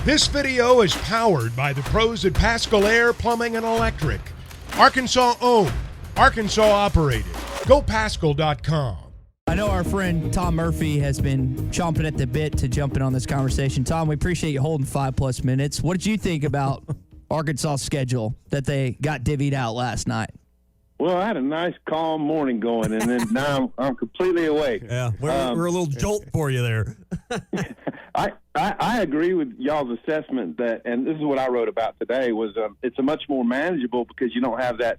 This video is powered by the pros at Pascal Air Plumbing and Electric. Arkansas owned, Arkansas operated. GoPascal.com. I know our friend Tom Murphy has been chomping at the bit to jump in on this conversation. Tom, we appreciate you holding 5+ minutes. What did you think about Arkansas' schedule that they got divvied out last night? Well, I had a nice, calm morning going, and then now I'm completely awake. Yeah, we're a little jolt for you there. I agree with y'all's assessment that, and this is what I wrote about today, was it's a much more manageable because you don't have that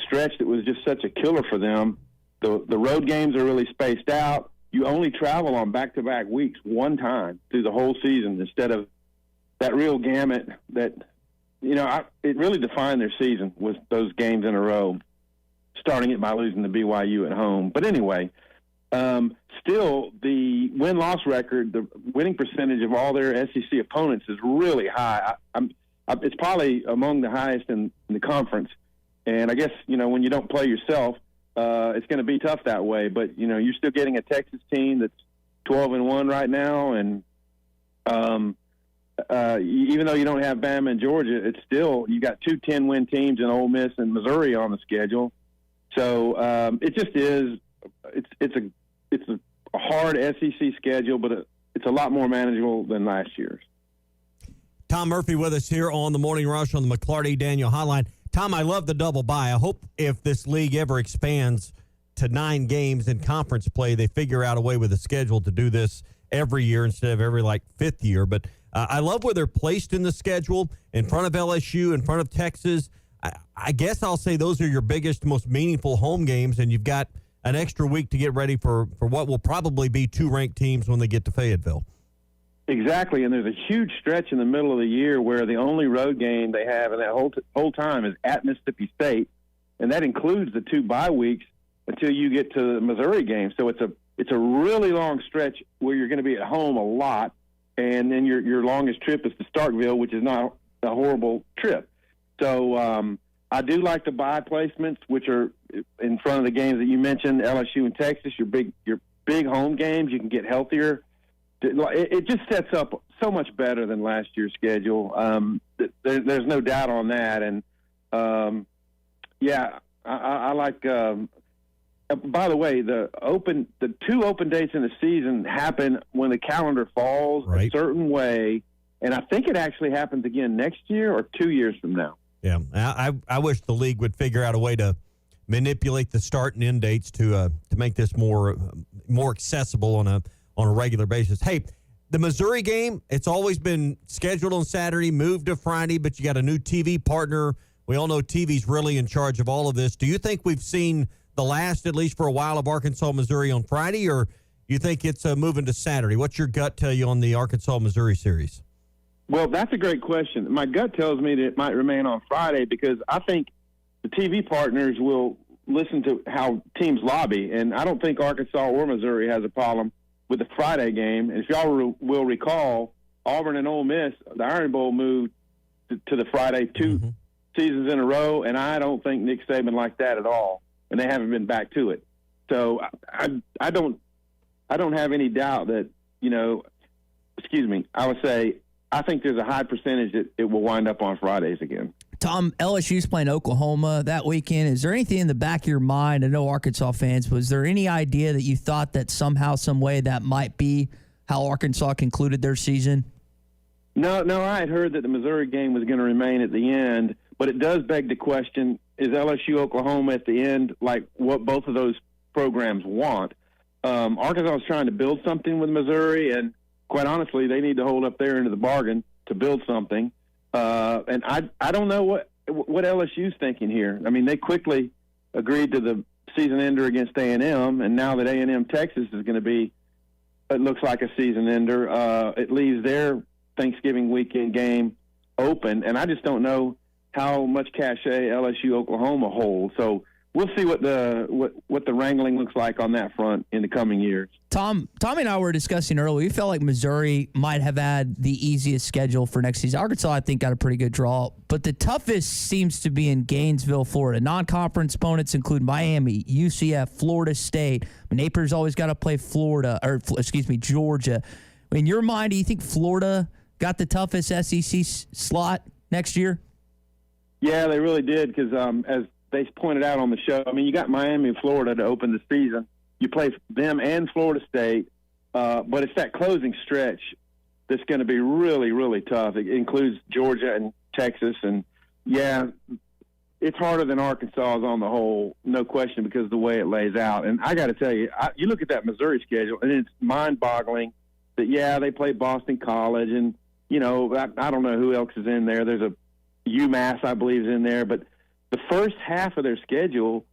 stretch that was just such a killer for them. The road games are really spaced out. You only travel on back-to-back weeks one time through the whole season instead of that real gamut that, it really defined their season with those games in a row, starting it by losing to BYU at home. But anyway, still the win-loss record, the winning percentage of all their SEC opponents is really high. It's probably among the highest in the conference. And I guess, when you don't play yourself, it's going to be tough that way. But, you're still getting a Texas team that's 12-1 right now. And even though you don't have Bama and Georgia, it's still, you got two 10-win teams in Ole Miss and Missouri on the schedule. So it just is. It's a hard SEC schedule, but it's a lot more manageable than last year's. Tom Murphy with us here on the Morning Rush on the McClarty Daniel Hotline. Tom, I love the double bye. I hope if this league ever expands to 9 games in conference play, they figure out a way with the schedule to do this every year instead of every 5th year. But I love where they're placed in the schedule, in front of LSU, in front of Texas. I guess I'll say those are your biggest, most meaningful home games, and you've got an extra week to get ready for what will probably be 2 ranked teams when they get to Fayetteville. Exactly, and there's a huge stretch in the middle of the year where the only road game they have in that whole time is at Mississippi State, and that includes the 2 bye weeks until you get to the Missouri game. So it's a really long stretch where you're going to be at home a lot, and then your longest trip is to Starkville, which is not a horrible trip. So I do like the bye placements, which are in front of the games that you mentioned, LSU and Texas, your big home games. You can get healthier. It just sets up so much better than last year's schedule. There's no doubt on that. And, I like by the way, the 2 open dates in the season happen when the calendar falls a certain way. And I think it actually happens again next year or 2 years from now. Yeah, I wish the league would figure out a way to manipulate the start and end dates to make this more accessible on a regular basis. Hey, the Missouri game, it's always been scheduled on Saturday, moved to Friday, but you got a new TV partner. We all know TV's really in charge of all of this. Do you think we've seen the last, at least for a while, of Arkansas-Missouri on Friday, or you think it's moving to Saturday? What's your gut tell you on the Arkansas-Missouri series? Well, that's a great question. My gut tells me that it might remain on Friday because I think the TV partners will listen to how teams lobby, and I don't think Arkansas or Missouri has a problem with the Friday game. And if y'all will recall, Auburn and Ole Miss, the Iron Bowl moved to the Friday 2 seasons in a row, and I don't think Nick Saban liked that at all, and they haven't been back to it. So I don't have any doubt that, I would say I think there's a high percentage that it will wind up on Fridays again. Tom, LSU's playing Oklahoma that weekend. Is there anything in the back of your mind? I know Arkansas fans, was there any idea that you thought that somehow, some way that might be how Arkansas concluded their season? No, I had heard that the Missouri game was going to remain at the end, but it does beg the question, is LSU Oklahoma at the end like what both of those programs want? Arkansas is trying to build something with Missouri, and quite honestly, they need to hold up their end of the bargain to build something. And I don't know what LSU's thinking here. I mean, they quickly agreed to the season ender against A&M, and now that A&M Texas is going to be, it looks like a season ender, it leaves their Thanksgiving weekend game open, and I just don't know how much cachet LSU Oklahoma holds. So we'll see what the wrangling looks like on that front in the coming years. Tommy and I were discussing earlier. We felt like Missouri might have had the easiest schedule for next season. Arkansas, I think, got a pretty good draw, but the toughest seems to be in Gainesville, Florida. Non-conference opponents include Miami, UCF, Florida State. Naper's always got to play Georgia. In your mind, do you think Florida got the toughest SEC slot next year? Yeah, they really did because as they pointed out on the show, I mean, you got Miami and Florida to open the season. You play them and Florida State, but it's that closing stretch that's going to be really, really tough. It includes Georgia and Texas, and yeah, it's harder than Arkansas is on the whole, no question, because of the way it lays out. And I got to tell you, you look at that Missouri schedule, and it's mind-boggling that, yeah, they play Boston College, and, you know, I don't know who else is in there. There's a UMass, I believe, is in there. But the first half of their schedule,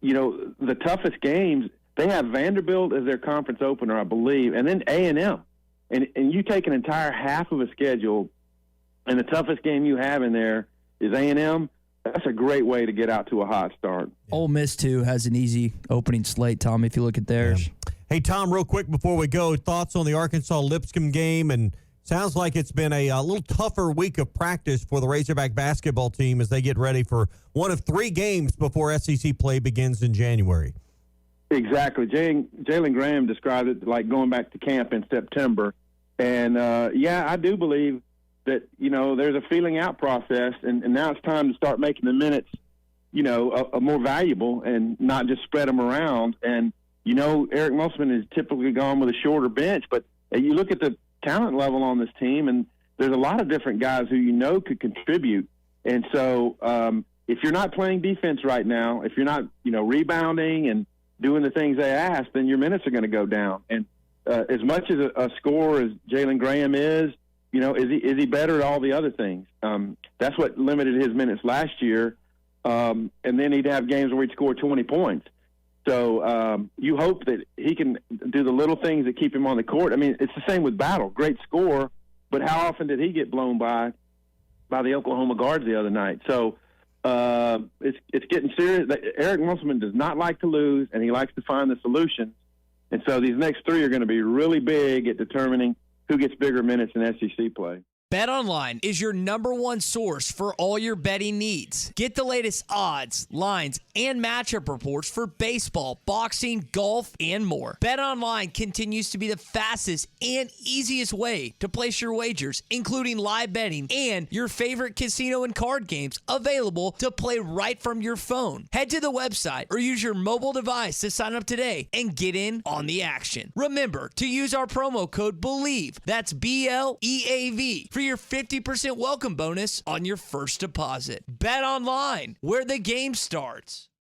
you know, the toughest games, they have Vanderbilt as their conference opener, I believe, and then A&M. And you take an entire half of a schedule, and the toughest game you have in there is A&M. That's a great way to get out to a hot start. Ole Miss, too, has an easy opening slate, Tom, if you look at theirs. Yeah. Hey, Tom, real quick before we go, thoughts on the Arkansas-Lipscomb game? And sounds like it's been a little tougher week of practice for the Razorback basketball team as they get ready for one of 3 games before SEC play begins in January. Exactly. Jalen Graham described it like going back to camp in September. And, yeah, I do believe that, you know, there's a feeling out process, and now it's time to start making the minutes, you know, more valuable and not just spread them around. And, you know, Eric Musselman has typically gone with a shorter bench, but you look at the talent level on this team, and there's a lot of different guys who you know could contribute. And so if you're not playing defense right now, if you're not, you know, rebounding and doing the things they ask, then your minutes are going to go down. And as much as a scorer as Jalen Graham is, you know, is he better at all the other things? That's what limited his minutes last year. And then he'd have games where he'd score 20 points. So you hope that he can do the little things that keep him on the court. I mean, it's the same with Battle. Great scorer, but how often did he get blown by the Oklahoma guards the other night? So it's getting serious. Eric Musselman does not like to lose, and he likes to find the solutions. And so these next 3 are going to be really big at determining who gets bigger minutes in SEC play. BetOnline is your #1 source for all your betting needs. Get the latest odds, lines, and matchup reports for baseball, boxing, golf, and more. BetOnline continues to be the fastest and easiest way to place your wagers, including live betting and your favorite casino and card games available to play right from your phone. Head to the website or use your mobile device to sign up today and get in on the action. Remember to use our promo code BELIEVE, that's BLEAV, for your 50% welcome bonus on your first deposit. Bet online, where the game starts.